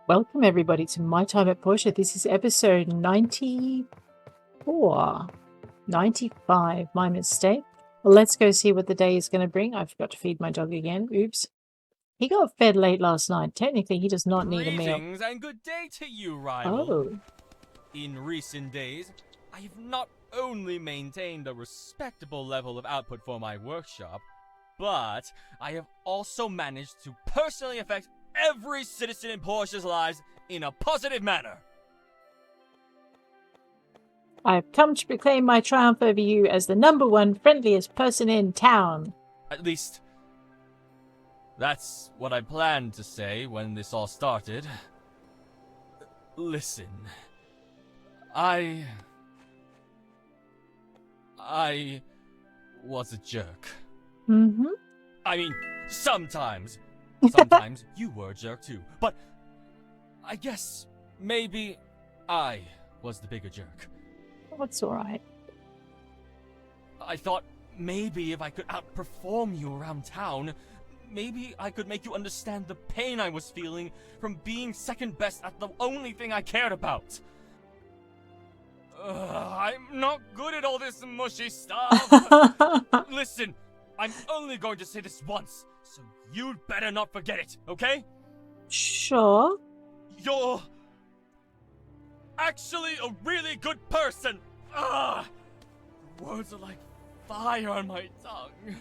Welcome everybody to My Time at Portia. This is episode 94. 95, my mistake. Well, let's go see what the day is going to bring. I forgot to feed my dog again. Oops. He got fed late last night. Technically, he does not need a meal. Greetings and good day to you, rival. Oh. In recent days, I have not only maintained a respectable level of output for my workshop, but I have also managed to personally affect every citizen in Portia's lives in a positive manner. I've come to proclaim my triumph over you as the #1 friendliest person in town. At least, that's what I planned to say when this all started. Listen, I was a jerk. Mm-hmm. I mean, sometimes. Sometimes you were a jerk too. But I guess maybe I was the bigger jerk. That's alright. I thought maybe if I could outperform you around town, maybe I could make you understand the pain I was feeling from being second best at the only thing I cared about. I'm not good at all this mushy stuff. Listen, I'm only going to say this once, so you'd better not forget it, okay? Sure. You're actually a really good person. Words are like fire on my tongue.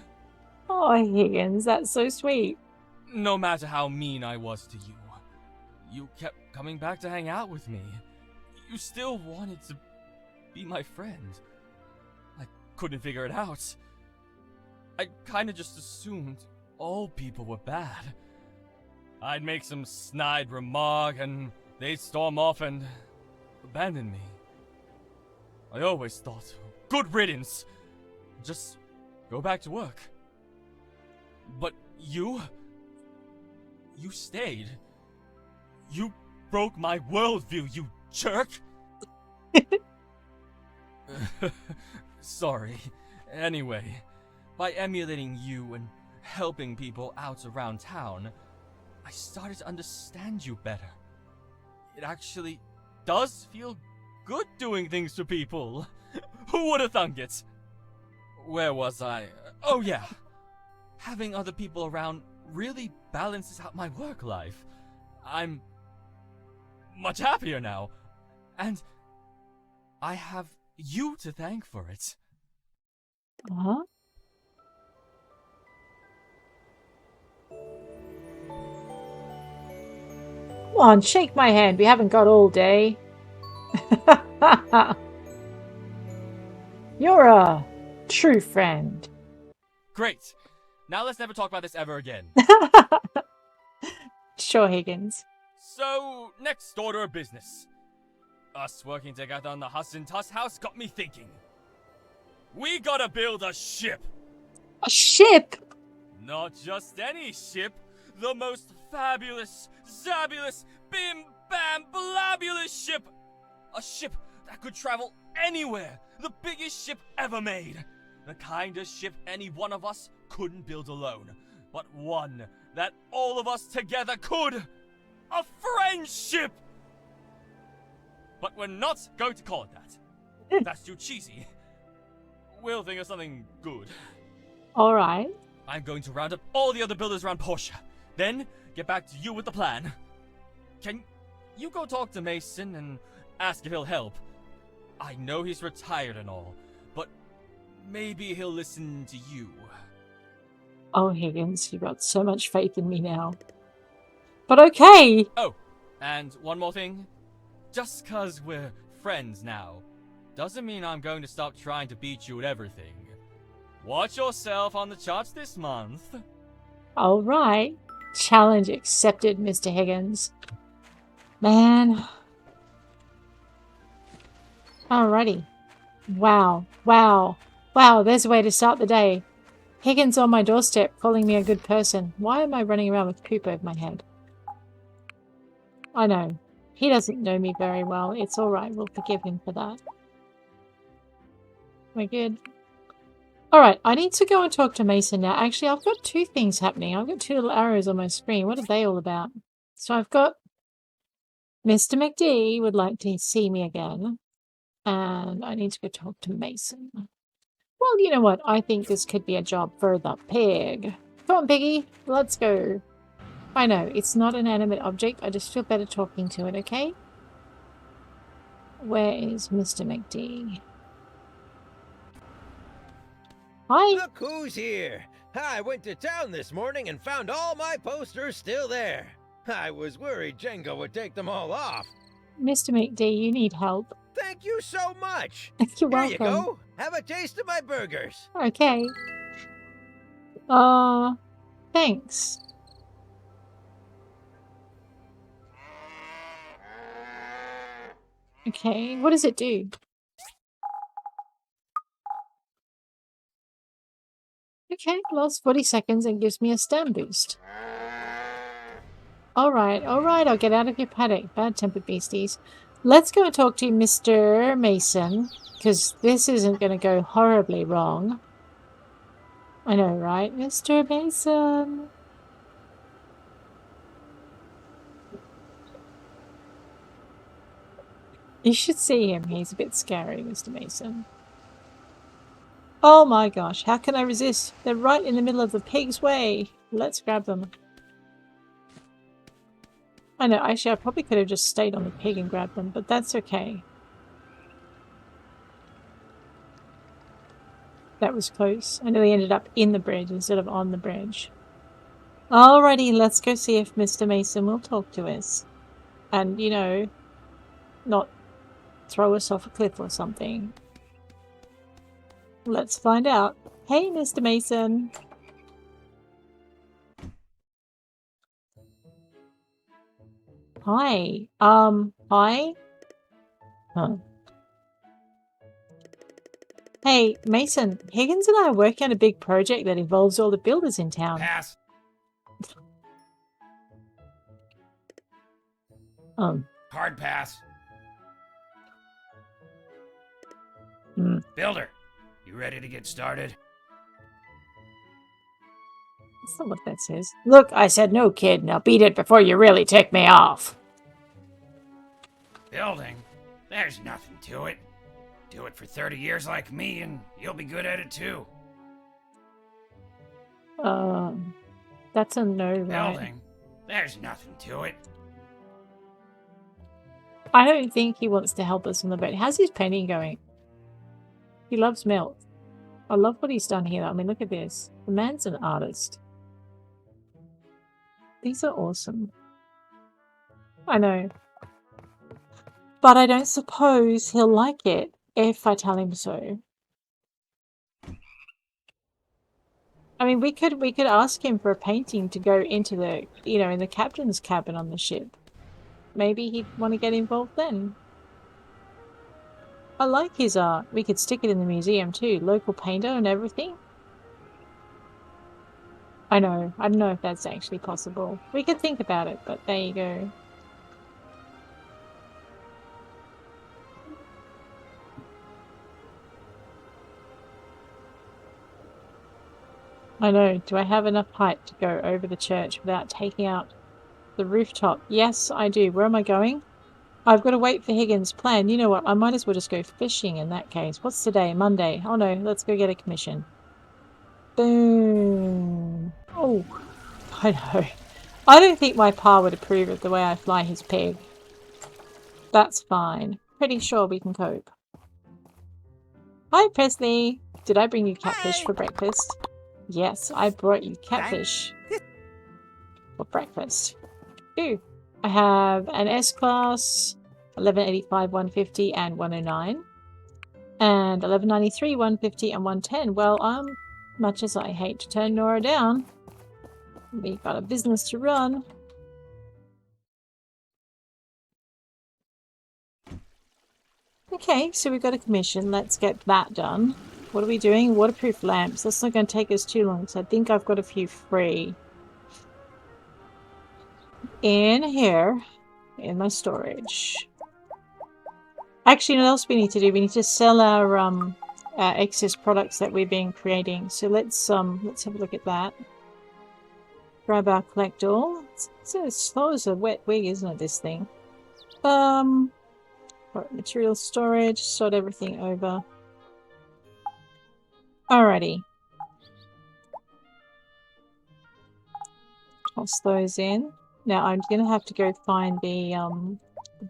Oh, Higgins, that's so sweet. No matter how mean I was to you, you kept coming back to hang out with me. You still wanted to be my friend. I couldn't figure it out. I kinda just assumed all people were bad. I'd make some snide remark and they'd storm off and abandon me. I always thought, good riddance. Just go back to work. But you stayed. You broke my worldview, you jerk. Sorry. Anyway, by emulating you and helping people out around town, I started to understand you better. It actually does feel good doing things for people. Who would have thunk it? Where was I? Oh yeah. Having other people around really balances out my work life. I'm much happier now. And I have you to thank for it. Huh? Come on, shake my hand. We haven't got all day. You're a true friend. Great. Now let's never talk about this ever again. Sure, Higgins. So, next order of business. Us working together on the Huss and Tuss house got me thinking. We gotta build a ship. A ship? Not just any ship. The most fabulous, zabulous, bim-bam-blabulous ship. A ship that could travel anywhere. The biggest ship ever made. The kind of ship any one of us couldn't build alone. But one that all of us together could. A friendship! But we're not going to call it that. That's too cheesy. We'll think of something good. Alright. I'm going to round up all the other builders around Portia. Then, get back to you with the plan. Can you go talk to Mason and ask if he'll help? I know he's retired and all, but maybe he'll listen to you. Oh, Higgins, you've got so much faith in me now. But okay! Oh, and one more thing. Just 'cause we're friends now, doesn't mean I'm going to stop trying to beat you at everything. Watch yourself on the charts this month. Alright. Challenge accepted, Mr. Higgins. Man. Alrighty. Wow. Wow. Wow, there's a way to start the day. Higgins on my doorstep, calling me a good person. Why am I running around with poop over my head? I know. He doesn't know me very well. It's alright, we'll forgive him for that. We're good. Alright, I need to go and talk to Mason now. Actually, I've got two things happening. I've got two little arrows on my screen. What are they all about? So I've got Mr. McD would like to see me again. And I need to go talk to Mason. Well, you know what? I think this could be a job for the pig. Come on, piggy. Let's go. I know, it's not an animate object. I just feel better talking to it, okay? Where is Mr. McD? Hi. Look who's here. I went to town this morning and found all my posters still there. I was worried Jenga would take them all off. Mr. McD, you need help. Thank you so much. You're Here welcome. you go. Have a taste of my burgers. Okay. Thanks. Okay, what does it do? Okay, lasts 40 seconds and gives me a stam boost. Alright, I'll get out of your paddock, bad-tempered beasties. Let's go and talk to Mr. Mason, because this isn't going to go horribly wrong. I know, right? Mr. Mason! You should see him. He's a bit scary, Mr. Mason. Oh my gosh, how can I resist? They're right in the middle of the pig's way. Let's grab them. I know, actually I probably could have just stayed on the pig and grabbed them, but that's okay. That was close. I nearly ended up in the bridge instead of on the bridge. Alrighty, let's go see if Mr. Mason will talk to us. And, you know, not throw us off a cliff or something. Let's find out. Hey, Mr. Mason. Hi. Hi? Huh. Hey, Mason, Higgins and I are working on a big project that involves all the builders in town. Pass. Hard pass. Builder, you ready to get started? That's not what that says. Look, I said no, kid. Now beat it before you really tick me off. Building? There's nothing to it. Do it for 30 years like me and you'll be good at it too. That's a no, right? Building? There's nothing to it. I don't think he wants to help us on the boat. How's his painting going? He loves milk. I love what he's done here. I mean, look at this. The man's an artist. These are awesome. I know. But I don't suppose he'll like it if I tell him so. I mean, we could ask him for a painting to go into the, you know, in the captain's cabin on the ship. Maybe he'd want to get involved then. I like his art. We could stick it in the museum too. Local painter and everything. I know. I don't know if that's actually possible. We could think about it, but there you go. I know. Do I have enough height to go over the church without taking out the rooftop? Yes, I do. Where am I going? I've got to wait for Higgins' plan. You know what? I might as well just go fishing in that case. What's today? Monday. Oh no, let's go get a commission. Boom. Oh, I know. I don't think my pa would approve of the way I fly his pig. That's fine. Pretty sure we can cope. Hi, Presley. Did I bring you catfish for breakfast? Yes, I brought you catfish for breakfast. Ooh. I have an S-Class, 1185, 150, and 109. And 1193, 150, and 110. Well, much as I hate to turn Nora down, we've got a business to run. Okay, so we've got a commission. Let's get that done. What are we doing? Waterproof lamps. That's not going to take us too long, so I think I've got a few free. In here, in my storage. Actually, you know what else we need to do? We need to sell our excess products that we've been creating. So let's have a look at that. Grab our collect all. It's as slow as a wet wig, isn't it, this thing? Right, material storage, sort everything over. Alrighty. Toss those in. Now I'm gonna have to go find the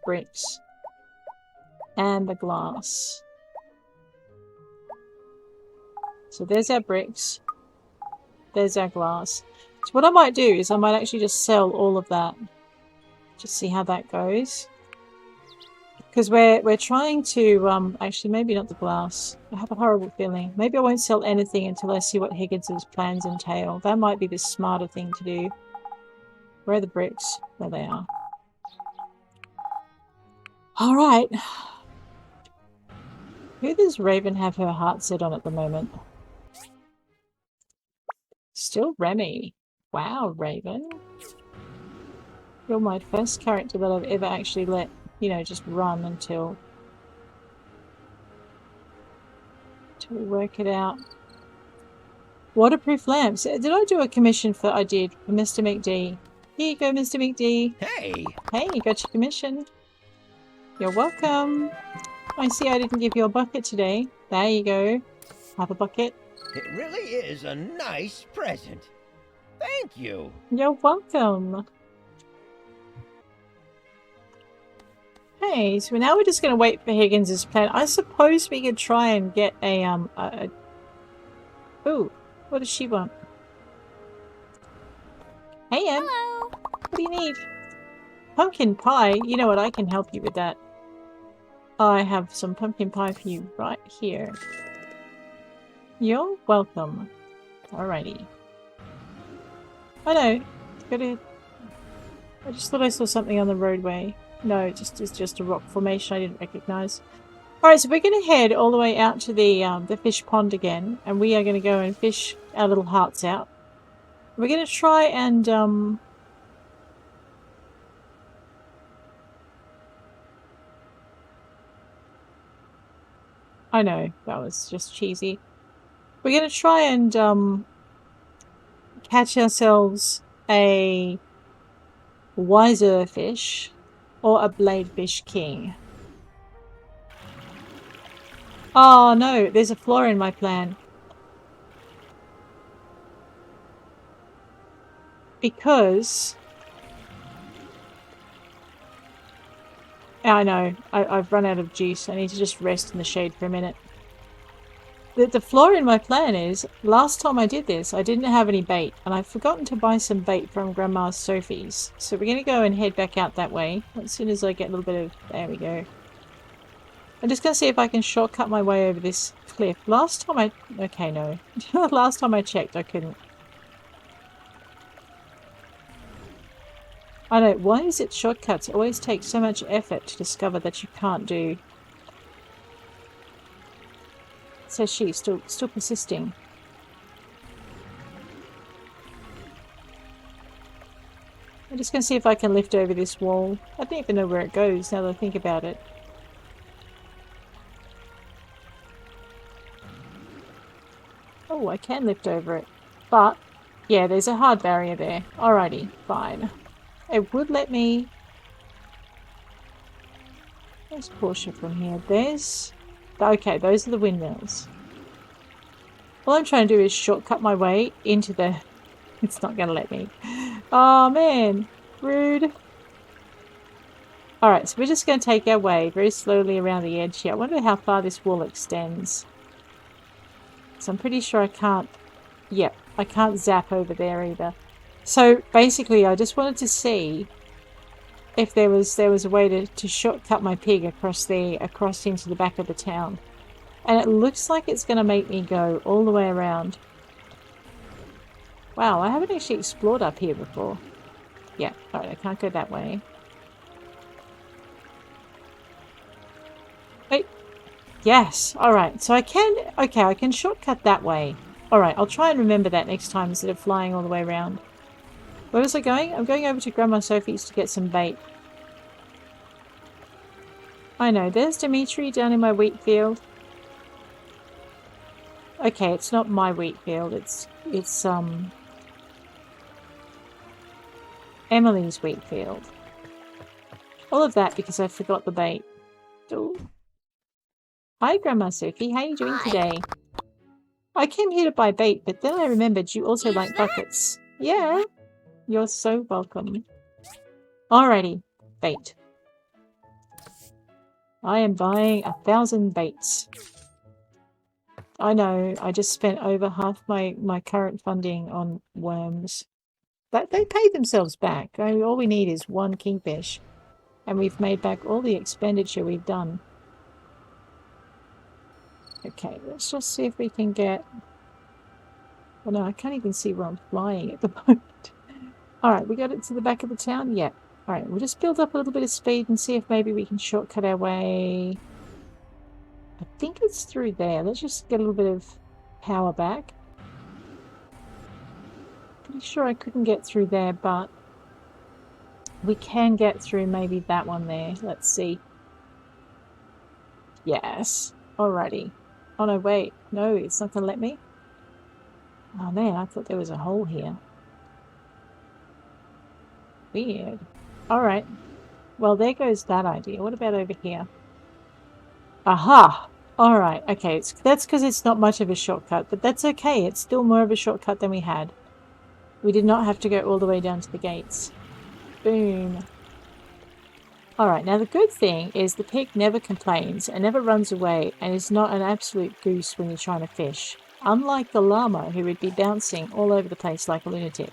bricks. And the glass. So there's our bricks. There's our glass. So what I might do is I might actually just sell all of that. Just see how that goes. Because we're trying to actually maybe not the glass. I have a horrible feeling. Maybe I won't sell anything until I see what Higgins's plans entail. That might be the smarter thing to do. Where are the bricks? There they are. Alright. Who does Raven have her heart set on at the moment? Still Remy. Wow, Raven. You're my first character that I've ever actually let, you know, just run until we work it out. Waterproof lamps. Did I do a commission for? I did, for Mr. McD. Here you go, Mr. McD. Hey! Hey, you got your commission. You're welcome. I see I didn't give you a bucket today. There you go. Have a bucket. It really is a nice present. Thank you. You're welcome. Okay, so now we're just going to wait for Higgins' plan. I suppose we could try and get a, Ooh, what does she want? Hey, Em. Hello. What do you need? Pumpkin pie? You know what, I can help you with that. I have some pumpkin pie for you right here. You're welcome. Alrighty. I know. Go ahead. I just thought I saw something on the roadway. No, it's just a rock formation I didn't recognize. Alright, so we're going to head all the way out to the fish pond again, and we are going to go and fish our little hearts out. We're going to try and, I know, that was just cheesy. We're going to try and, catch ourselves a wiser fish or a bladefish king. Oh no, there's a flaw in my plan. Because... I know, I've run out of juice. I need to just rest in the shade for a minute. The flaw in my plan is, last time I did this, I didn't have any bait, and I've forgotten to buy some bait from Grandma Sophie's. So we're going to go and head back out that way, as soon as I get a little bit of... There we go. I'm just going to see if I can shortcut my way over this cliff. Last time I... Okay, no. Last time I checked, I couldn't. I know, why is it shortcuts always take so much effort to discover that you can't do? Says she, still persisting. I'm just going to see if I can lift over this wall. I don't even know where it goes now that I think about it. Oh, I can lift over it. But, yeah, there's a hard barrier there. Alrighty, fine. It would let me... There's Portia from here. There's... Okay, those are the windmills. All I'm trying to do is shortcut my way into the... It's not going to let me. Oh, man. Rude. Alright, so we're just going to take our way very slowly around the edge here. I wonder how far this wall extends. So I'm pretty sure I can't... Yep, I can't zap over there either. So basically I just wanted to see if there was a way to shortcut my pig across into the back of the town. And it looks like it's going to make me go all the way around. Wow, I haven't actually explored up here before. Yeah, alright, I can't go that way. Wait. Yes, alright, so I can... Okay, I can shortcut that way. Alright, I'll try and remember that next time instead of flying all the way around. Where was I going? I'm going over to Grandma Sophie's to get some bait. I know, there's Dimitri down in my wheat field. Okay, it's not my wheat field, it's Emily's wheat field. All of that because I forgot the bait. Ooh. Hi, Grandma Sophie. How are you doing today? I came here to buy bait, but then I remembered you also like buckets. Yeah, you're so welcome. Alrighty, bait. I am buying 1,000 baits. I know, I just spent over half my current funding on worms. But they pay themselves back. I mean, all we need is one kingfish. And we've made back all the expenditure we've done. Okay, let's just see if we can get... Well, no, I can't even see where I'm flying at the moment. Alright, we got it to the back of the town? Yeah. Alright, we'll just build up a little bit of speed and see if maybe we can shortcut our way. I think it's through there. Let's just get a little bit of power back. Pretty sure I couldn't get through there, but we can get through maybe that one there. Let's see. Yes. Alrighty. Oh no, wait. No, it's not going to let me. Oh man, I thought there was a hole here. Weird. Alright. Well, there goes that idea. What about over here? Aha! Alright, okay. That's because it's not much of a shortcut, but that's okay. It's still more of a shortcut than we had. We did not have to go all the way down to the gates. Boom. Alright, now the good thing is the pig never complains and never runs away and is not an absolute goose when you're trying to fish. Unlike the llama, who would be bouncing all over the place like a lunatic.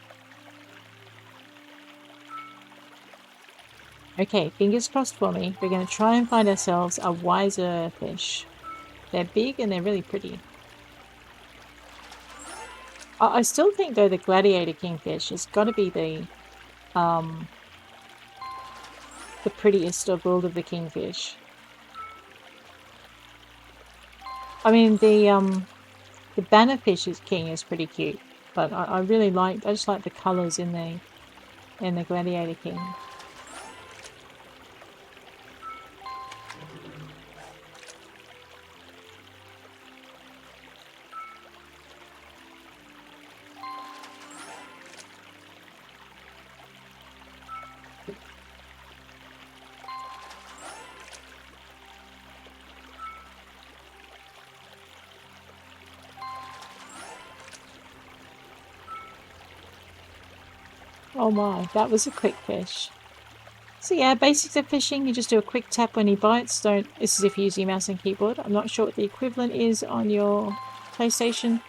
Okay, fingers crossed for me. We're going to try and find ourselves a wiser fish. They're big and they're really pretty. I still think, though, the gladiator kingfish has got to be the prettiest of all of the kingfish. I mean, the bannerfish king is pretty cute, but I just like the colours in the gladiator king. Oh my, that was a quick fish. So yeah, basics of fishing, you just do a quick tap when he bites. This is if you use your mouse and keyboard. I'm not sure what the equivalent is on your PlayStation,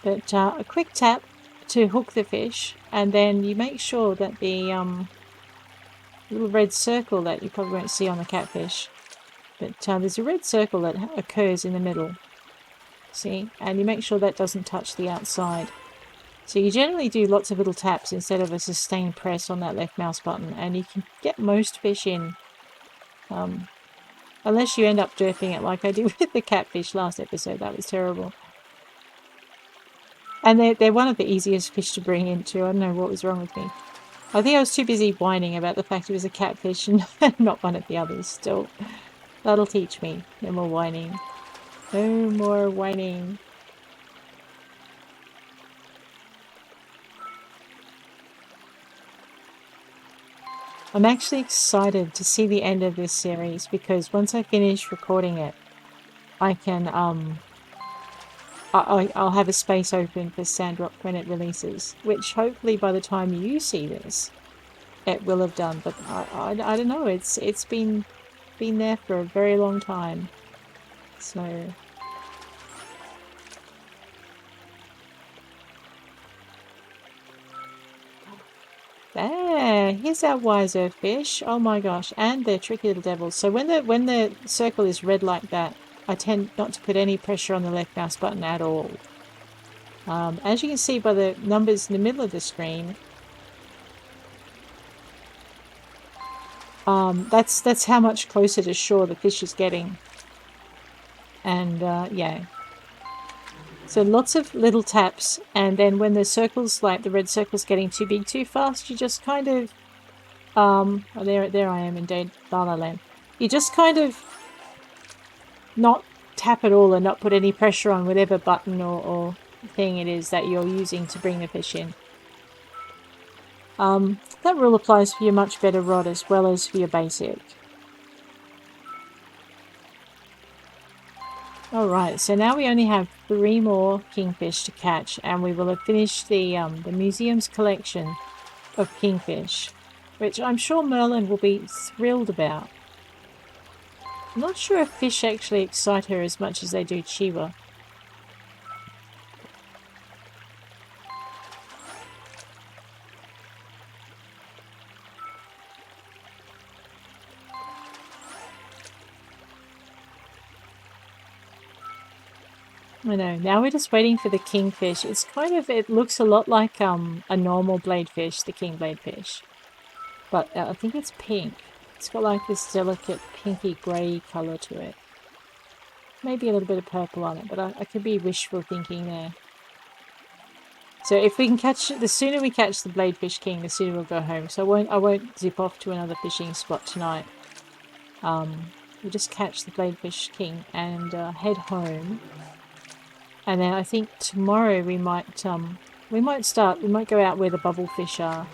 but a quick tap to hook the fish, and then you make sure that the little red circle that you probably won't see on the catfish, but there's a red circle that occurs in the middle. See? And you make sure that doesn't touch the outside. So you generally do lots of little taps instead of a sustained press on that left mouse button, and you can get most fish in. Unless you end up derping it like I did with the catfish last episode. That was terrible. And they're one of the easiest fish to bring in too. I don't know what was wrong with me. I think I was too busy whining about the fact it was a catfish and not one of the others. Still, that'll teach me. No more whining. No more whining. I'm actually excited to see the end of this series because once I finish recording it, I can I'll have a space open for Sandrock when it releases, which hopefully by the time you see this, it will have done. But I don't know. It's been there for a very long time, so. There, here's our wiser fish. Oh my gosh, and they're tricky little devils. So when the circle is red like that, I tend not to put any pressure on the left mouse button at all. As you can see by the numbers in the middle of the screen, that's how much closer to shore the fish is getting. And yeah. So lots of little taps, and then when the circle's, like the red circle's getting too big too fast, you just kind of, oh, there I am in La La Land. You just kind of not tap at all and not put any pressure on whatever button or thing it is that you're using to bring the fish in. That rule applies for your much better rod as well as for your basic. Alright, so now we only have 3 more kingfish to catch, and we will have finished the museum's collection of kingfish, which I'm sure Merlin will be thrilled about. I'm not sure if fish actually excite her as much as they do Chiva. I know. Now we're just waiting for the kingfish. It's kind of, it looks a lot like a normal bladefish, the king bladefish. But I think it's pink. It's got like this delicate pinky grey colour to it. Maybe a little bit of purple on it, but I could be wishful thinking there. So if we can catch, the sooner we catch the bladefish king, the sooner we'll go home. So I won't zip off to another fishing spot tonight. We'll just catch the bladefish king and head home. And then I think tomorrow we might go out where the bubblefish are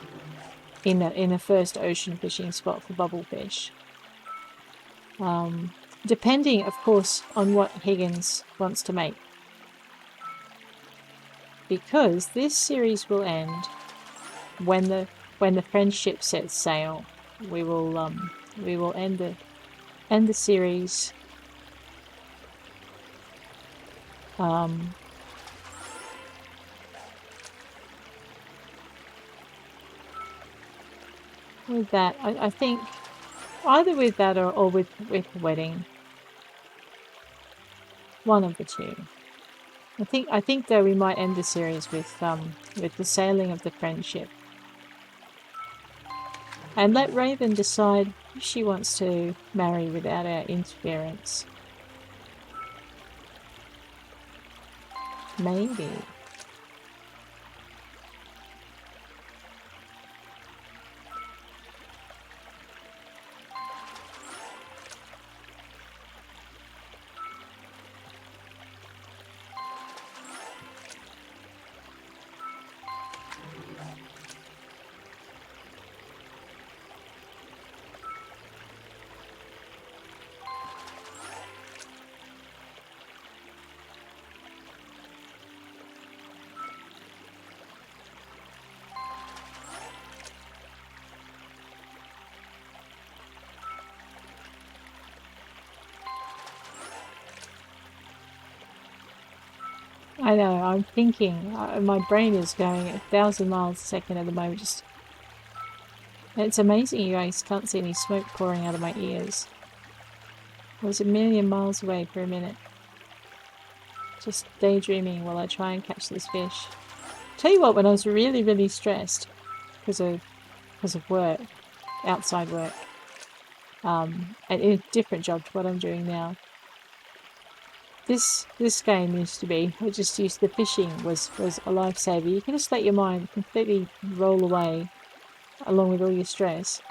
in the first ocean fishing spot for bubblefish. Depending, of course, on what Higgins wants to make. Because this series will end when the friendship sets sail. We will end the series. With that, I think either with that or with the wedding. One of the two. I think though we might end the series with the sailing of the friendship. And let Raven decide if she wants to marry without our interference. Maybe. I know, I'm thinking, my brain is going 1,000 miles a second at the moment. It's amazing you guys can't see any smoke pouring out of my ears. I was 1,000,000 miles away for a minute. Just daydreaming while I try and catch this fish. Tell you what, when I was really, really stressed because of work, outside work, and in a different job to what I'm doing now, this game used to be, the fishing was a lifesaver. You can just let your mind completely roll away along with all your stress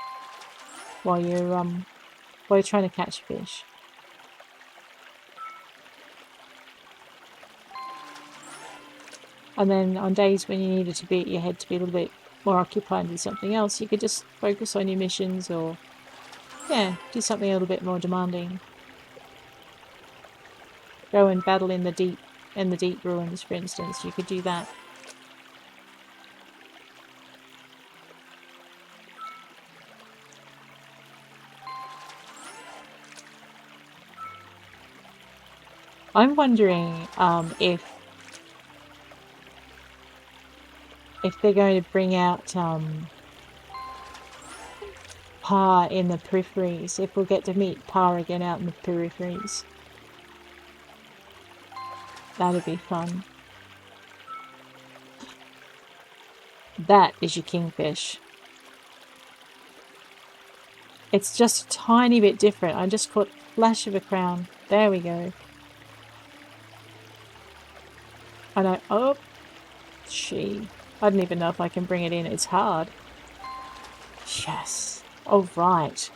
while you're trying to catch fish. And then on days when you needed your head to be a little bit more occupied with something else, you could just focus on your missions or do something a little bit more demanding. Go and battle in the deep ruins, for instance. You could do that. I'm wondering if they're going to bring out Pa in the peripheries. If we'll get to meet Pa again out in the peripheries. That'd be fun. That is your kingfish. It's just a tiny bit different. I just caught a flash of a crown. There we go. I know. Oh, I don't even know if I can bring it in. It's hard. Yes. All right.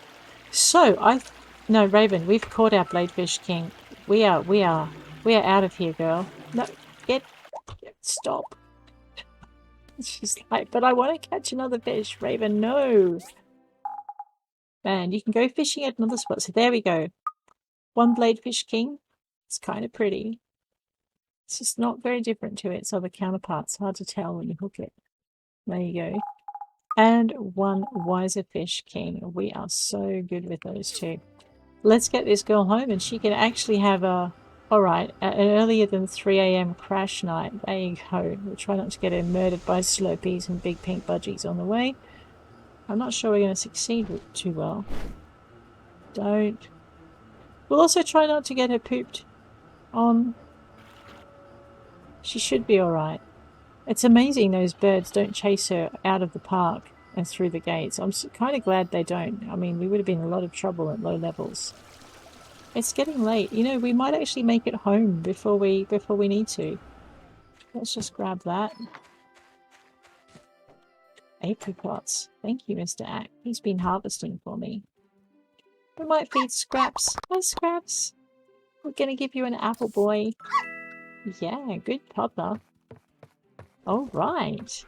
So no, Raven. We've caught our bladefish king. We are out of here, girl. No, stop. She's like, but I want to catch another fish. Raven, no. Man, you can go fishing at another spot. So there we go. One blade fish king. It's kind of pretty. It's just not very different to its other counterparts. Hard to tell when you hook it. There you go. And one wiser fish king. We are so good with those two. Let's get this girl home and she can actually have a... Alright, an earlier than 3 AM crash night. There you go. We'll try not to get her murdered by slurpees and big pink budgies on the way. I'm not sure we're going to succeed too well. Don't. We'll also try not to get her pooped on. She should be alright. It's amazing those birds don't chase her out of the park and through the gates. I'm kind of glad they don't. I mean, we would have been in a lot of trouble at low levels. It's getting late. You know, we might actually make it home before we need to. Let's just grab that. Apricots. Thank you, Mr. Ack. He's been harvesting for me. We might feed Scraps. Hi, Scraps. We're going to give you an apple, boy. Yeah, good toddler. All right.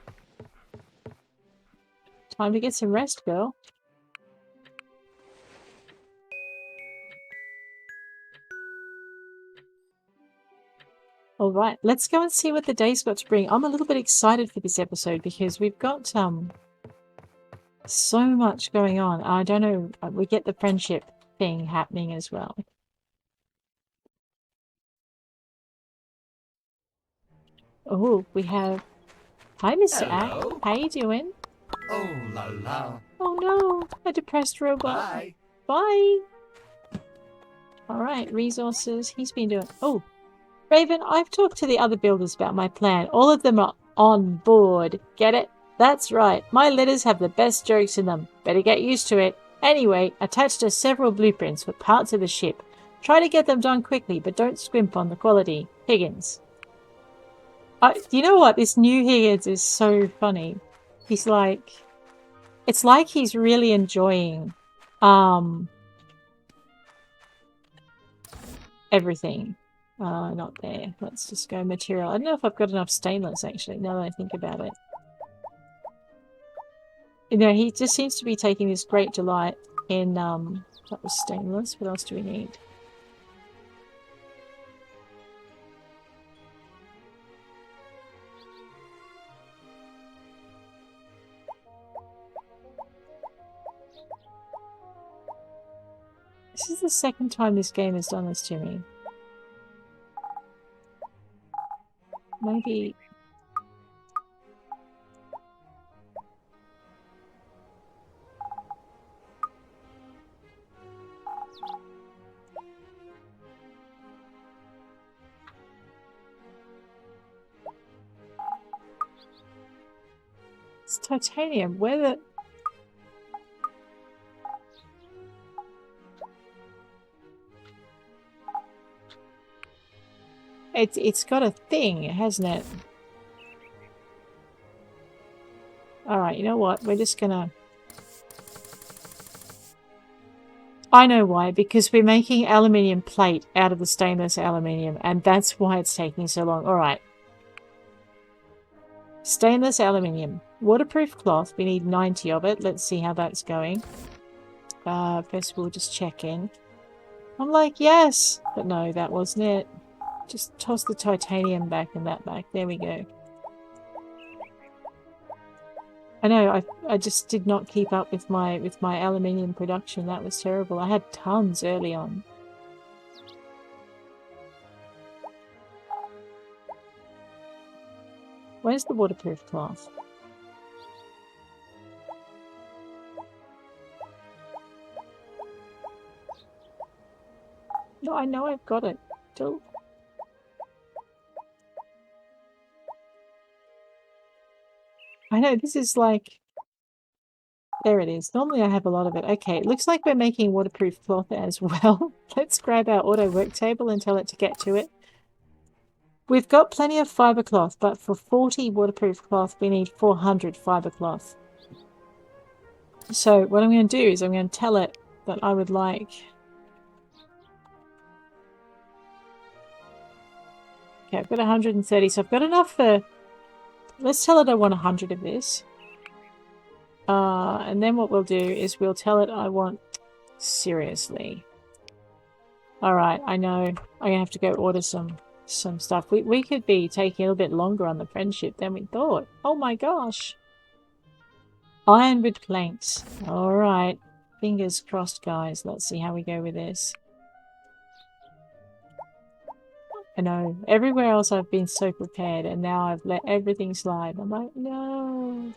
Time to get some rest, girl. All right, let's go and see what the day's got to bring. I'm a little bit excited for this episode because we've got so much going on. I don't know. We get the friendship thing happening as well. Oh, we have... Hi, Mr. Ack. How you doing? Oh la la. Oh no, a depressed robot. Bye. Bye. All right, resources. He's been doing... Oh, Raven, I've talked to the other builders about my plan. All of them are on board. Get it? That's right. My letters have the best jokes in them. Better get used to it. Anyway, attached are several blueprints for parts of the ship. Try to get them done quickly, but don't scrimp on the quality. Higgins. You know what? This new Higgins is so funny. He's like... It's like he's really enjoying everything. Not there. Let's just go material. I don't know if I've got enough stainless, actually, now that I think about it. You know, he just seems to be taking this great delight in, that was stainless. What else do we need? This is the second time this game has done this to me. Maybe... It's titanium. Where the... It's got a thing, hasn't it? Alright, you know what? We're just gonna... I know why. Because we're making aluminium plate out of the stainless aluminium. And that's why it's taking so long. Alright. Stainless aluminium. Waterproof cloth. We need 90 of it. Let's see how that's going. First we'll just check in. I'm like, yes! But no, that wasn't it. Just toss the titanium back and that back. There we go. I know, I just did not keep up with my aluminium production. That was terrible. I had tons early on. Where's the waterproof cloth? No, I know I've got it. Still. I know, this is like... There it is. Normally I have a lot of it. Okay, it looks like we're making waterproof cloth as well. Let's grab our auto work table and tell it to get to it. We've got plenty of fibre cloth, but for 40 waterproof cloth we need 400 fibre cloth. So what I'm going to do is I'm going to tell it that I would like... Okay, I've got 130, so I've got enough for let's tell it I want 100 of this. And then what we'll do is we'll tell it I want... Seriously. Alright, I know. I'm gonna have to go order some stuff. We could be taking a little bit longer on the friendship than we thought. Oh my gosh. Ironwood planks. Alright. Fingers crossed, guys. Let's see how we go with this. I know. Everywhere else I've been so prepared, and now I've let everything slide. I'm like, no.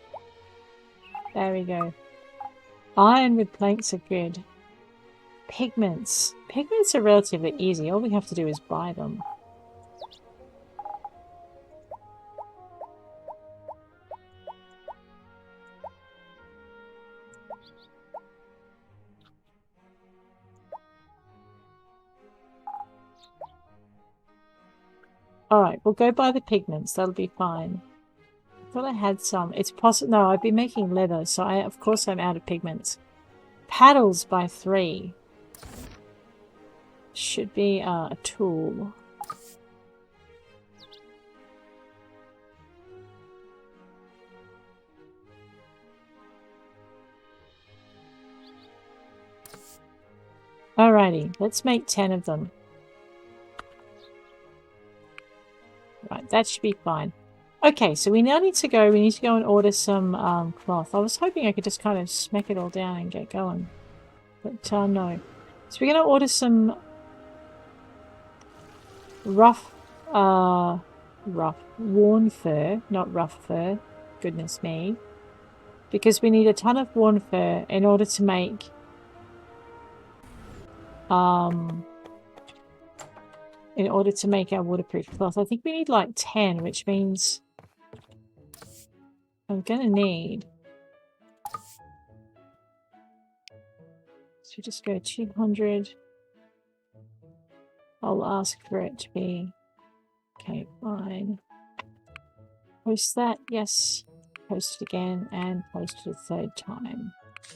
There we go. Ironwood planks are good. Pigments. Pigments are relatively easy. All we have to do is buy them. Alright, we'll go buy the pigments. That'll be fine. I thought I had some. It's possible. No, I've been making leather, so of course I'm out of pigments. Paddles by 3. Should be a tool. Alrighty, let's make 10 of them. Right, that should be fine. Okay, so we now need to go. We need to go and order some cloth. I was hoping I could just kind of smack it all down and get going. But no. So we're going to order some rough, worn fur. Not rough fur. Goodness me. Because we need a ton of worn fur in order to make... in order to make our waterproof cloth. I think we need like 10, which means I'm gonna need... So we just go 200. I'll ask for it to be... Okay, fine. Post that, yes. Post it again, and post it a third time.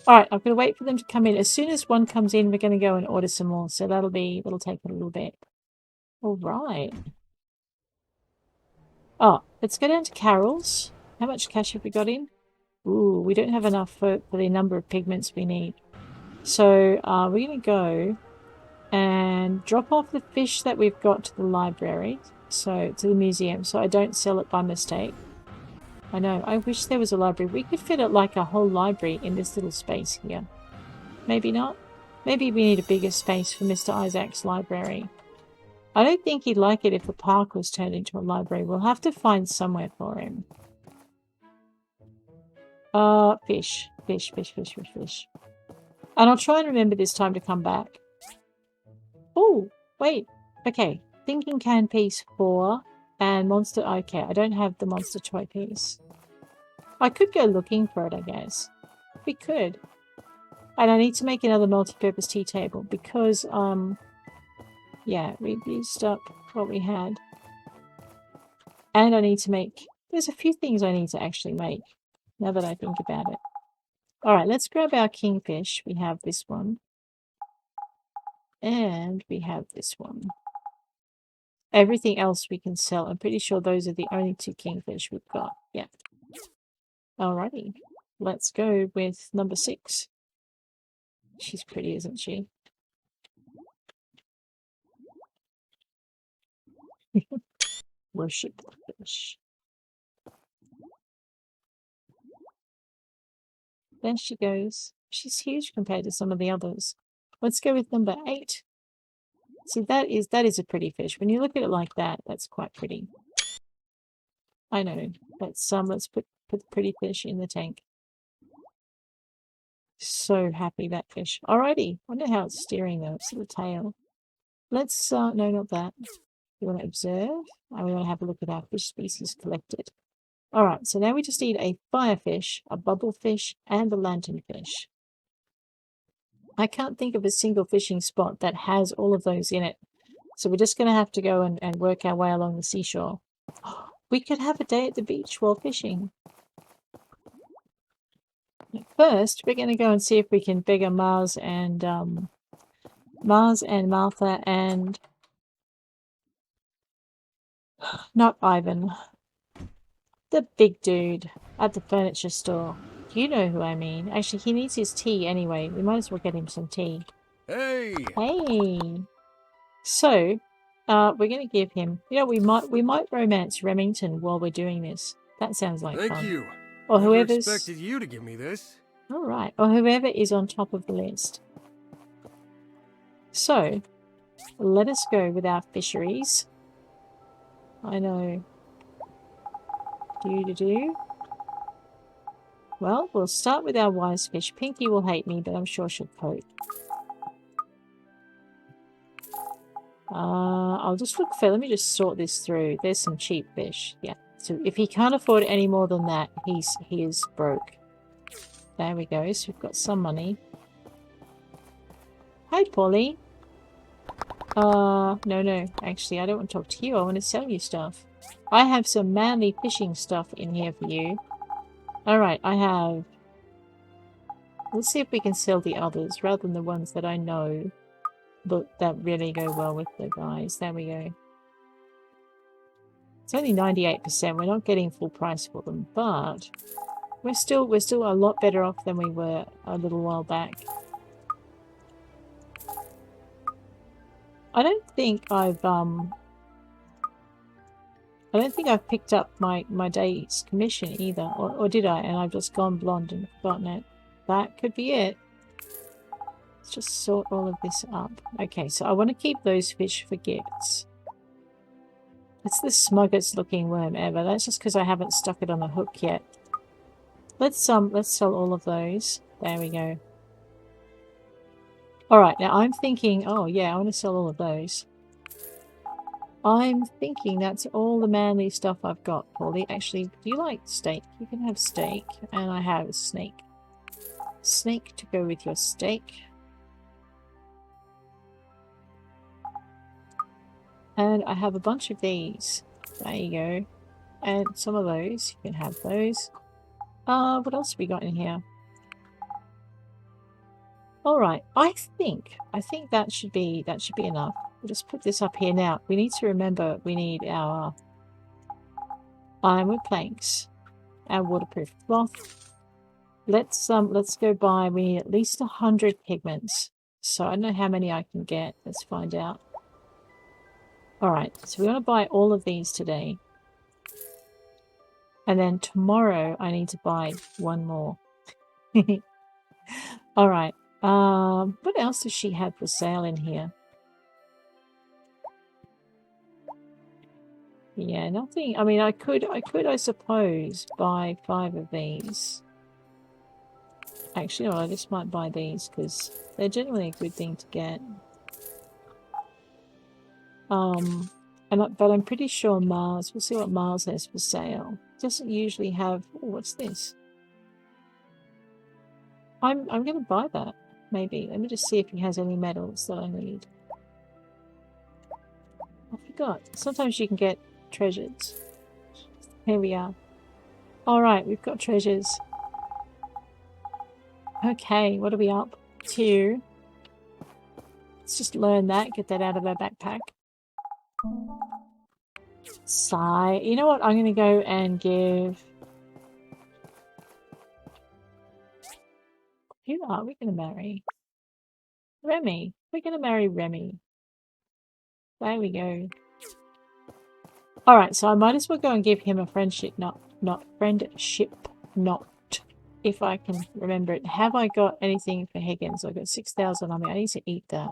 Alright, I'm gonna wait for them to come in. As soon as one comes in, we're gonna go and order some more. So that'll take a little bit. Alright. Oh, let's go down to Carol's. How much cash have we got in? Ooh, we don't have enough for the number of pigments we need. So we're going to go and drop off the fish that we've got to the library. So, to the museum, so I don't sell it by mistake. I know, I wish there was a library. We could fit it like a whole library in this little space here. Maybe not. Maybe we need a bigger space for Mr. Isaac's library. I don't think he'd like it if the park was turned into a library. We'll have to find somewhere for him. Fish. Fish. And I'll try and remember this time to come back. Oh, wait. Okay. Thinking can piece 4 and monster... Okay, I don't have the monster toy piece. I could go looking for it, I guess. We could. And I need to make another multi-purpose tea table because, yeah, we used up what we had. And I need to make... There's a few things I need to actually make, now that I think about it. Alright, let's grab our kingfish. We have this one. And we have this one. Everything else we can sell. I'm pretty sure those are the only 2 kingfish we've got. Yeah. Alrighty. Let's go with number 6. She's pretty, isn't she? Worship the fish. There she goes. She's huge compared to some of the others. Let's go with number 8. See, that is a pretty fish. When you look at it like that, that's quite pretty. I know. Let's put the pretty fish in the tank. So happy, that fish. Alrighty. Wonder how it's steering though. It's the tail. Let's no, not that. We want to observe, and we want to have a look at our fish species collected. Alright, so now we just need a firefish, a bubblefish, and a lanternfish. I can't think of a single fishing spot that has all of those in it. So we're just going to have to go and work our way along the seashore. We could have a day at the beach while fishing. First, we're going to go and see if we can beggar Mars and Martha and... Not Ivan. The big dude at the furniture store. You know who I mean. Actually, he needs his tea anyway. We might as well get him some tea. Hey! Hey! So, we're gonna give him... You know, we might romance Remington while we're doing this. That sounds like Thank fun. you. Or Never whoever's... expected you to give me this. Alright, or whoever is on top of the list. So, let us go with our fisheries. I know. Do. Well, we'll start with our wise fish. Pinky will hate me, but I'm sure she'll cope. I'll just look for... Let me just sort this through. There's some cheap fish. Yeah. So if he can't afford any more than that, he is broke. There we go. So we've got some money. Hi, Polly. No. Actually, I don't want to talk to you. I want to sell you stuff. I have some manly fishing stuff in here for you. Alright, I have... Let's see if we can sell the others rather than the ones that I know that really go well with the guys. There we go. It's only 98%. We're not getting full price for them, but we're still a lot better off than we were a little while back. I don't think I've picked up my day's commission either, or did I? And I've just gone blonde and forgotten it. That could be it. Let's just sort all of this up. Okay, so I want to keep those fish for gifts. It's the smuggest looking worm ever. That's just because I haven't stuck it on the hook yet. Let's sell all of those. There we go. Alright, now I'm thinking, oh yeah, I want to sell all of those. I'm thinking that's all the manly stuff I've got, Paulie. Actually, do you like steak? You can have steak, and I have a snake. Snake to go with your steak. And I have a bunch of these. There you go. And some of those. You can have those. What else have we got in here? Alright, I think that should be enough. We'll just put this up here now. We need to remember we need our ironwood planks, our waterproof cloth. Let's go buy, we need at least 100 pigments. So I don't know how many I can get. Let's find out. Alright, so we want to buy all of these today. And then tomorrow I need to buy one more. Alright. What else does she have for sale in here? Yeah, nothing. I mean, I could, I suppose, buy 5 of these. Actually, no, I just might buy these because they're generally a good thing to get. But I'm pretty sure Mars. We'll see what Mars has for sale. Doesn't usually have. Oh, what's this? I'm gonna buy that. Maybe. Let me just see if he has any medals that I need. I forgot. Sometimes you can get treasures. Here we are. Alright, we've got treasures. Okay, what are we up to? Let's just learn that. Get that out of our backpack. Sigh. You know what? I'm going to go and give... Who are we going to marry? Remy. We're going to marry Remy. There we go. Alright, so I might as well go and give him a friendship knot, if I can remember it. Have I got anything for Higgins? I've got 6,000 on me. I need to eat that.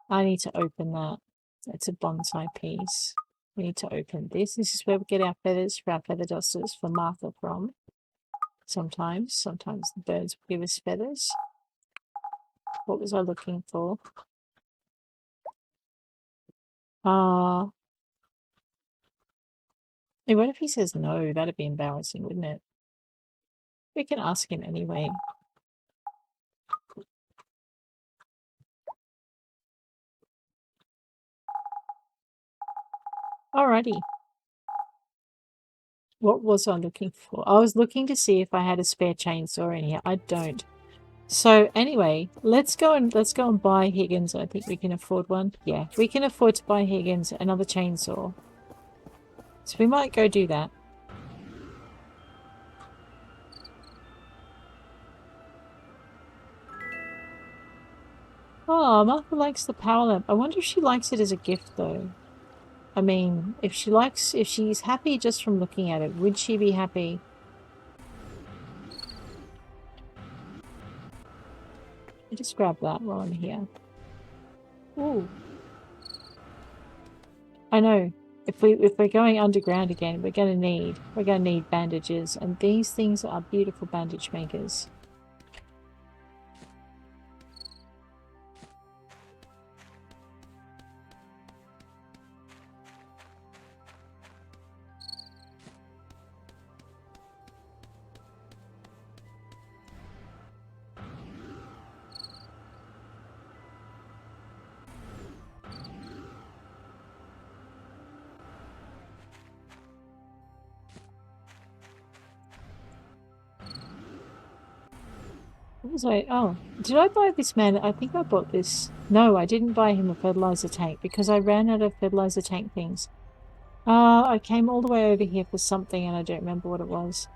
I need to open that. It's a bonsai piece. We need to open this. This is where we get our feathers for our feather dusters for Martha from. Sometimes the birds will give us feathers. What was I looking for? Hey, what if he says no? That'd be embarrassing, wouldn't it? We can ask him anyway. Alrighty. What was I looking for? I was looking to see if I had a spare chainsaw in here. I don't. So anyway, let's go and buy Higgins. I think we can afford one. Yeah, we can afford to buy Higgins another chainsaw. So we might go do that. Oh, Martha likes the power lamp. I wonder if she likes it as a gift, though. I mean, if she's happy just from looking at it, would she be happy? I'll just grab that while I'm here. Ooh. I know. If we're going underground again, we're gonna need bandages, and these things are beautiful bandage makers. What was I? Oh, did I buy this man? I think I bought this. No, I didn't buy him a fertilizer tank because I ran out of fertilizer tank things. I came all the way over here for something and I don't remember what it was.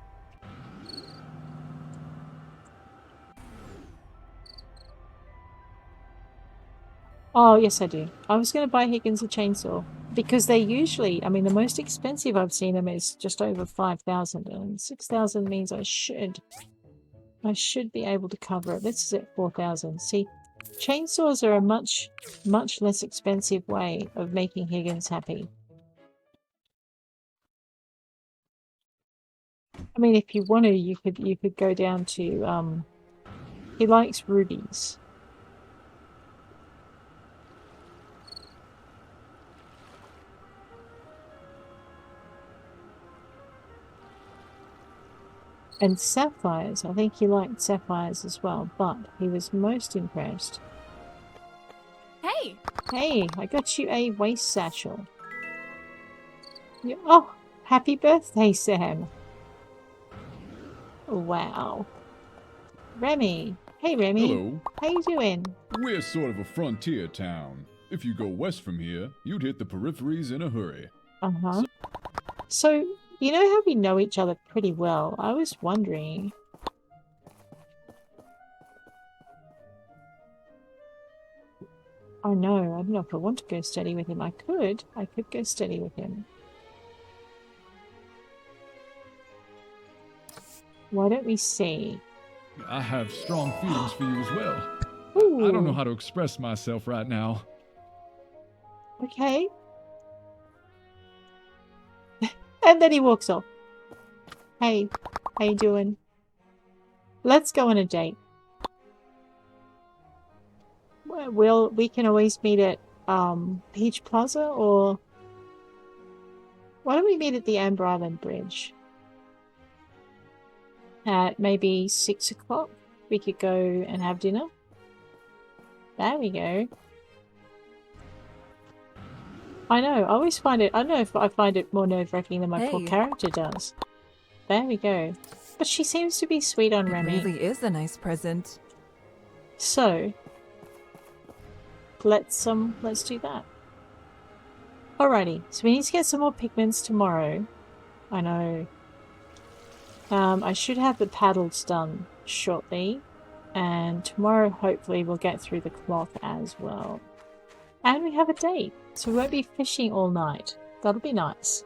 Oh, yes I do. I was going to buy Higgins a chainsaw because they usually, I mean, the most expensive I've seen them is just over 5,000 and 6,000 means I should be able to cover it. This is at 4,000. See, chainsaws are a much less expensive way of making Higgins happy. I mean, if you want to, you could go down to he likes rubies. And sapphires. I think he liked sapphires as well, but he was most impressed. Hey! Hey, I got you a waist satchel. Oh, happy birthday, Sam. Wow. Remy. Hey, Remy. Hello. How you doing? We're sort of a frontier town. If you go west from here, you'd hit the peripheries in a hurry. Uh-huh. So, you know how we know each other pretty well? I was wondering... Oh no, I don't know if I want to go steady with him. I could go steady with him. Why don't we see? I have strong feelings for you as well. Ooh. I don't know how to express myself right now. Okay. And then he walks off. Hey, how you doing? Let's go on a date. We can always meet at Peach Plaza, or why don't we meet at the Amber Island Bridge? At maybe 6 o'clock, we could go and have dinner. There we go. I know, I always find it, I don't know if I find it more nerve-wracking than my poor character does. There we go. But she seems to be sweet on Remy. It really is a nice present. So, let's do that. Alrighty, so we need to get some more pigments tomorrow. I know. I should have the paddles done shortly, and tomorrow hopefully we'll get through the cloth as well. And we have a date, so we won't be fishing all night. That'll be nice.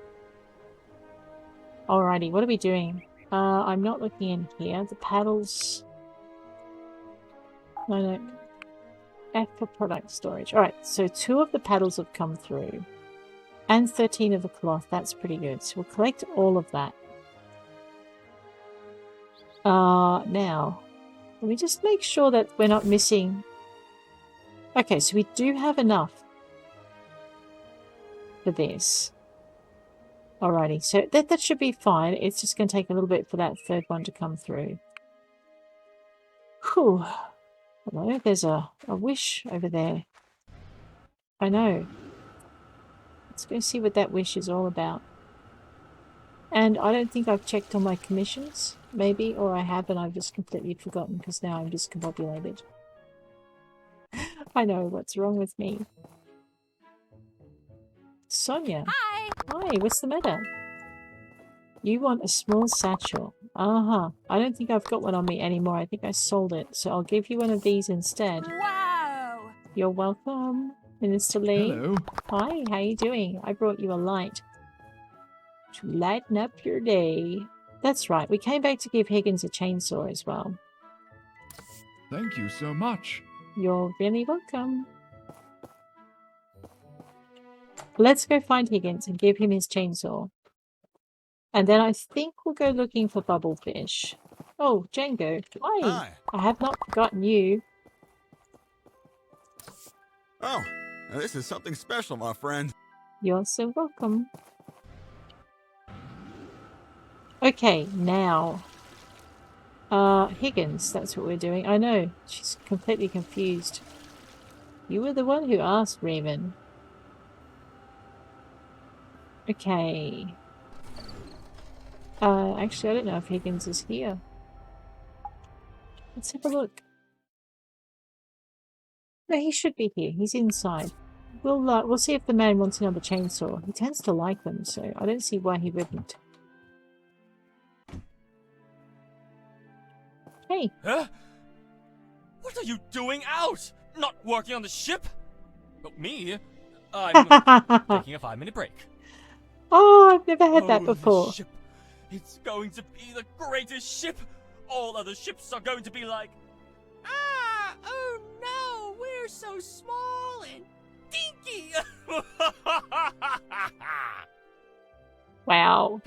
Alrighty, what are we doing? I'm not looking in here. The paddles... No. F for product storage. Alright, so 2 of the paddles have come through. And 13 of the cloth. That's pretty good. So we'll collect all of that. Now, let me just make sure that we're not missing... Okay, so we do have enough for this. Alrighty, so that should be fine. It's just going to take a little bit for that third one to come through. Whew. Hello, there's a wish over there. I know. Let's go see what that wish is all about. And I don't think I've checked on my commissions. Maybe, or I have and I've just completely forgotten because now I'm discombobulated. I know, what's wrong with me? Sonia. Hi! Hi, what's the matter? You want a small satchel. Uh-huh. I don't think I've got one on me anymore. I think I sold it. So I'll give you one of these instead. Wow! You're welcome, Minister Lee. Hello. Hi, how you doing? I brought you a light to lighten up your day. That's right, we came back to give Higgins a chainsaw as well. Thank you so much. You're really welcome. Let's go find Higgins and give him his chainsaw. And then I think we'll go looking for bubblefish. Oh, Django. Hi. I have not forgotten you. Oh, now this is something special, my friend. You're so welcome. Okay, now. Higgins, that's what we're doing. I know, she's completely confused. You were the one who asked, Raven. Okay. Actually, I don't know if Higgins is here. Let's have a look. No, he should be here. He's inside. We'll see if the man wants another chainsaw. He tends to like them, so I don't see why he wouldn't. Hey. Huh? What are you doing out? Not working on the ship? Oh, me? I'm taking a 5-minute break. Oh, I've never had that before. The ship. It's going to be the greatest ship. All other ships are going to be like, oh no, we're so small and dinky. Wow.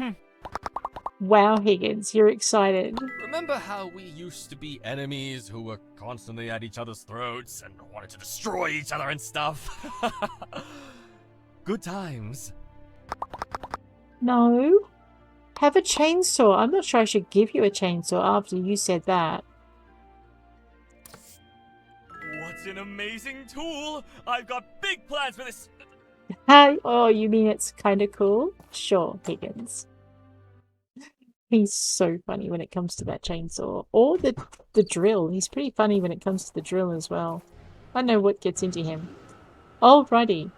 Wow, Higgins, you're excited. Remember how we used to be enemies who were constantly at each other's throats and wanted to destroy each other and stuff? Good times. No. Have a chainsaw. I'm not sure I should give you a chainsaw after you said that. What an amazing tool! I've got big plans for this. Oh, you mean it's kind of cool? Sure, Higgins. He's so funny when it comes to that chainsaw. Or the drill. He's pretty funny when it comes to the drill as well. I don't know what gets into him. Alrighty.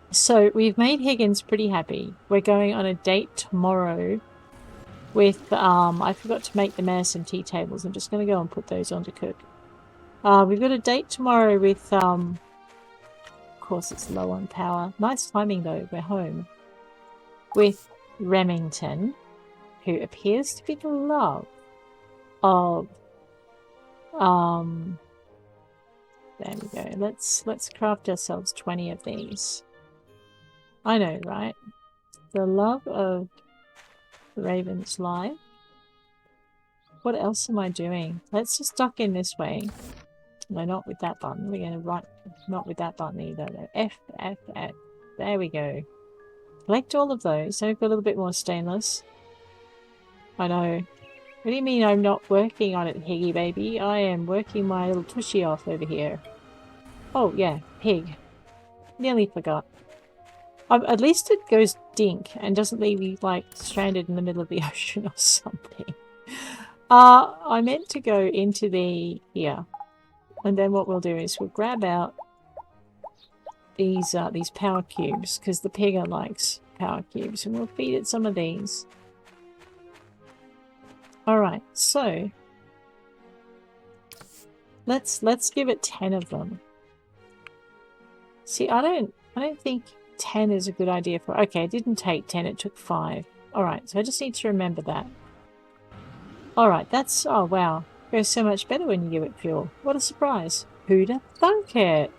So, we've made Higgins pretty happy. We're going on a date tomorrow with, I forgot to make the mare some tea tables. I'm just going to go and put those on to cook. We've got a date tomorrow with, of course it's low on power. Nice timing though, we're home. With Remington, who appears to be the love of, there we go. Let's craft ourselves 20 of these. I know, right? The love of Raven's life. What else am I doing? Let's just duck in this way. No, not with that button. We're going to write... Not with that button either. No. F, F, F. There we go. Collect all of those. So we've got a little bit more stainless. I know. What do you mean I'm not working on it, Higgy baby? I am working my little tushy off over here. Oh, yeah. Pig. Nearly forgot. At least it goes dink and doesn't leave you, like, stranded in the middle of the ocean or something. I meant to go into the... here. And then what we'll do is we'll grab out these power cubes, because the pig likes power cubes, and we'll feed it some of these. Alright, so... Let's give it 10 of them. See, I don't think 10 is a good idea for... Okay, it didn't take 10, it took 5. Alright, so I just need to remember that. Alright, that's... Oh, wow. Goes so much better when you give it fuel. What a surprise. Who'd have thunk it?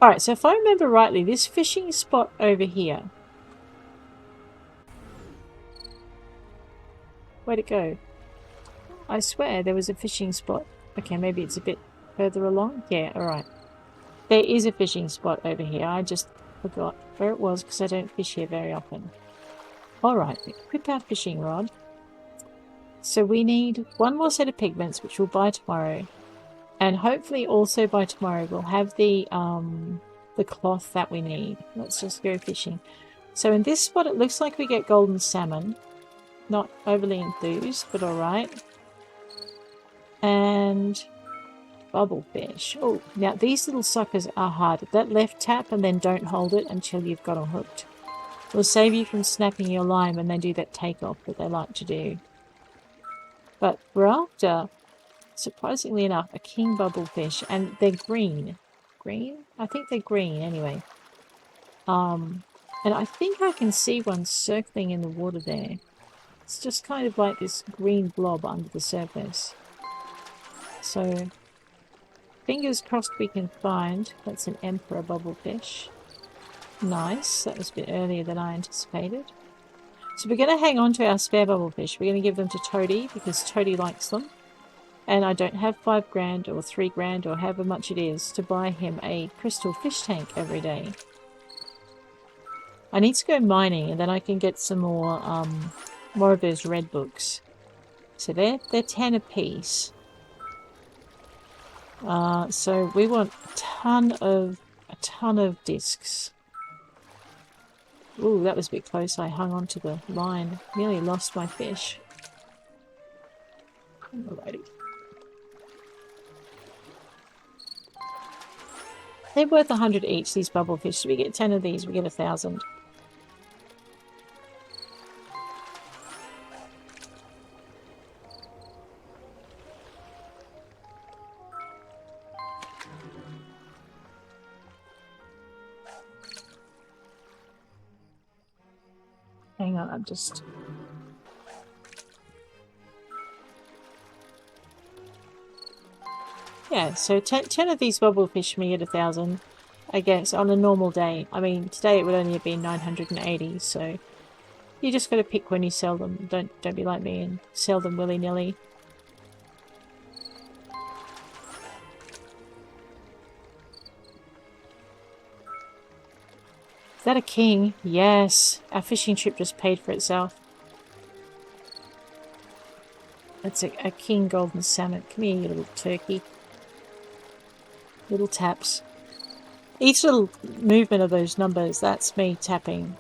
Alright, so if I remember rightly, this fishing spot over here... Where'd it go? I swear there was a fishing spot. Okay, maybe it's a bit further along. Yeah, alright. There is a fishing spot over here. I just forgot where it was because I don't fish here very often. Alright, equip our fishing rod. So we need one more set of pigments, which we'll buy tomorrow. And hopefully also by tomorrow we'll have the cloth that we need. Let's just go fishing. So in this spot it looks like we get golden salmon. Not overly enthused, but alright. And bubblefish. Oh, now these little suckers are hard. That left tap and then don't hold it until you've got them hooked. It'll save you from snapping your line when they do that takeoff that they like to do. But we're after surprisingly enough, a king bubblefish, and they're green. Green? I think they're green anyway. And I think I can see one circling in the water there. It's just kind of like this green blob under the surface. So, fingers crossed we can find. That's an emperor bubblefish. Nice. That was a bit earlier than I anticipated. So we're going to hang on to our spare bubblefish. We're going to give them to Toadie because Toadie likes them. And I don't have $5 or $3 or however much it is to buy him a crystal fish tank every day. I need to go mining and then I can get some more of those red books. So they're 10 apiece. So we want a ton of discs. Ooh, that was a bit close. I hung onto the line. Nearly lost my fish. Alrighty. They're worth 100 each, these bubblefish. So we get 10 of these, we get 1,000. Hang on, I'm just... Yeah, so 10 of these bubblefish me at 1,000, I guess, on a normal day. I mean, today it would only have been 980, so you just got to pick when you sell them. Don't be like me and sell them willy-nilly. Is that a king? Yes. Our fishing trip just paid for itself. That's a king golden salmon. Come here, you little turkey. Little taps. Each little movement of those numbers, that's me tapping.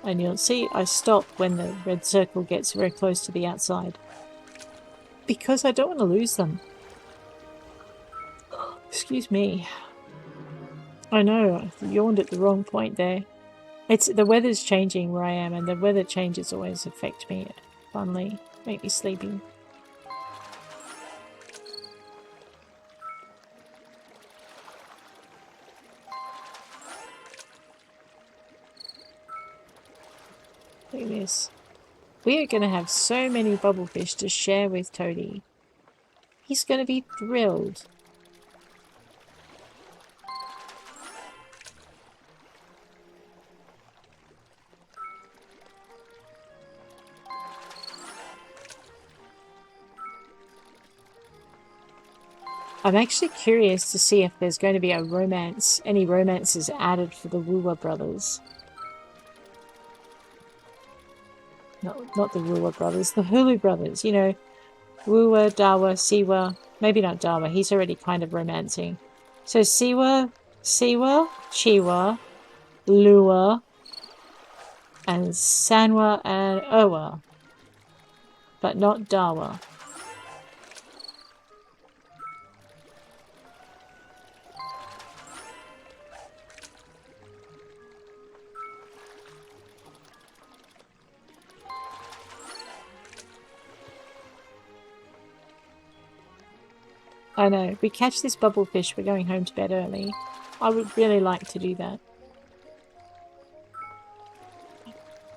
And you'll see I stop when the red circle gets very close to the outside. Because I don't want to lose them. Excuse me. I know, I yawned at the wrong point there. The weather's changing where I am, and the weather changes always affect me funnily, make me sleepy. Look at this. We are going to have so many bubblefish to share with Toadie. He's going to be thrilled. I'm actually curious to see if there's going to be a romance, any romances added for the Woowa brothers. Not the Woowa brothers, the Hulu brothers, you know. Woowa, Dawa, Siwa. Maybe not Dawa, he's already kind of romancing. So Siwa, Chiwa, Lua, and Sanwa and Owa. But not Dawa. I know. If we catch this bubblefish, we're going home to bed early. I would really like to do that.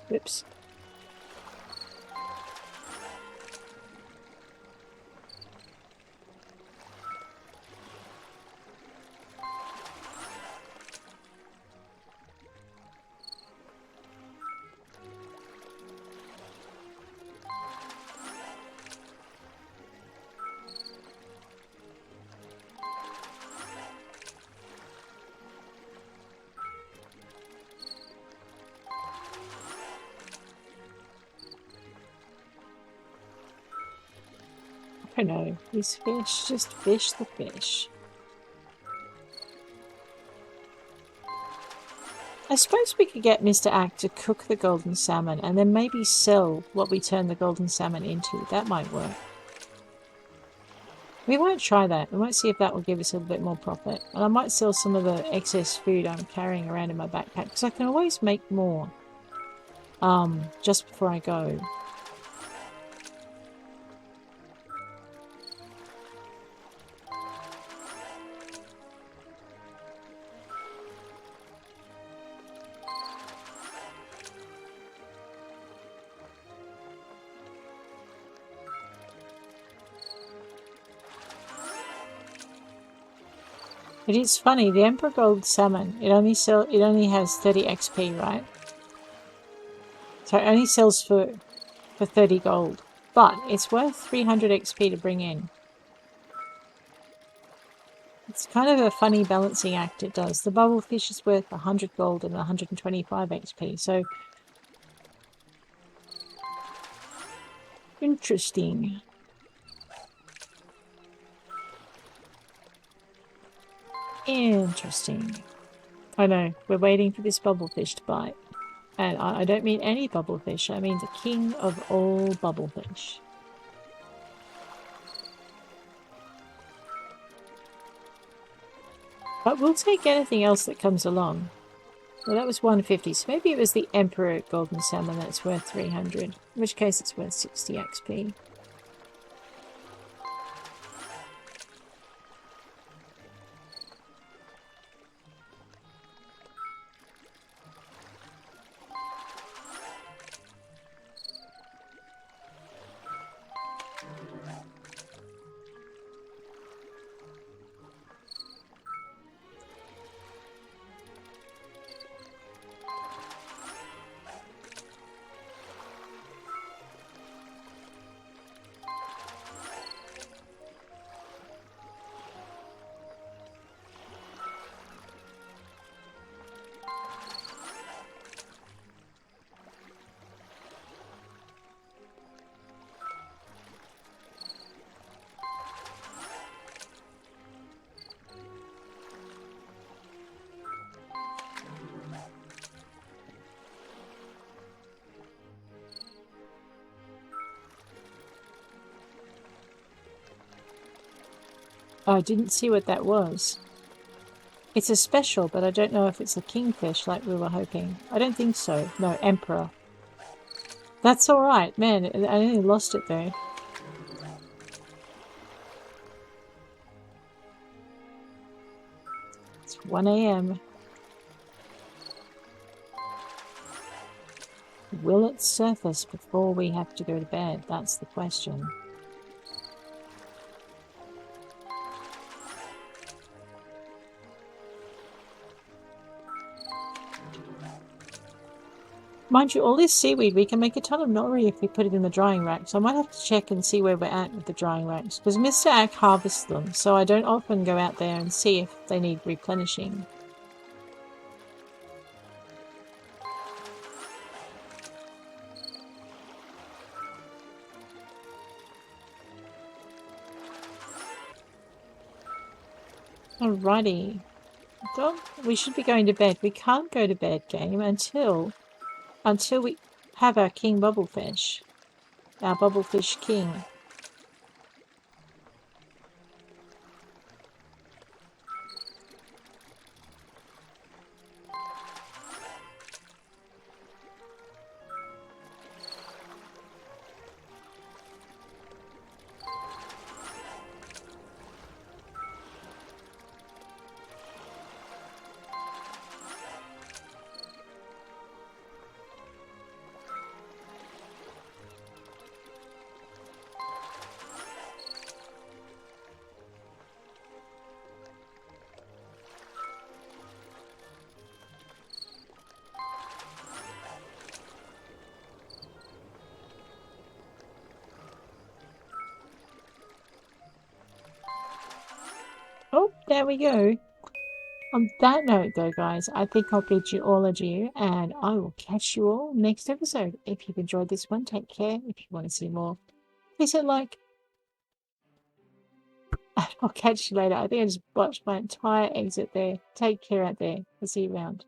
Whoops. I know, these fish, just fish the fish. I suppose we could get Mr. Act to cook the golden salmon and then maybe sell what we turn the golden salmon into. That might work. We might try that. We might see if that will give us a little bit more profit. And I might sell some of the excess food I'm carrying around in my backpack because I can always make more just before I go. It is funny, the Emperor Gold Salmon, it only has 30 XP, right? So it only sells for 30 gold. But it's worth 300 XP to bring in. It's kind of a funny balancing act it does. The bubblefish is worth 100 gold and 125 XP, so interesting. Interesting. I know, we're waiting for this bubblefish to bite. And I don't mean any bubblefish, I mean the king of all bubblefish. But we'll take anything else that comes along. Well, that was 150, so maybe it was the Emperor Golden Salmon that's worth 300, in which case it's worth 60 XP. Oh, I didn't see what that was. It's a special, but I don't know if it's a kingfish like we were hoping. I don't think so. No, Emperor. That's alright. Man, I only lost it though. It's 1 AM. Will it surface before we have to go to bed? That's the question. Mind you, all this seaweed, we can make a ton of nori if we put it in the drying rack. So I might have to check and see where we're at with the drying racks. Because Mr. Ack harvests them, so I don't often go out there and see if they need replenishing. Alrighty. Well, we should be going to bed. We can't go to bed, game, until we have our king bubblefish. Our bubblefish king. Oh, there we go. On that note, though, guys, I think I'll bid you all adieu, and I will catch you all next episode. If you've enjoyed this one, take care. If you want to see more, please hit like. I'll catch you later. I think I just botched my entire exit there. Take care out there. I'll see you around.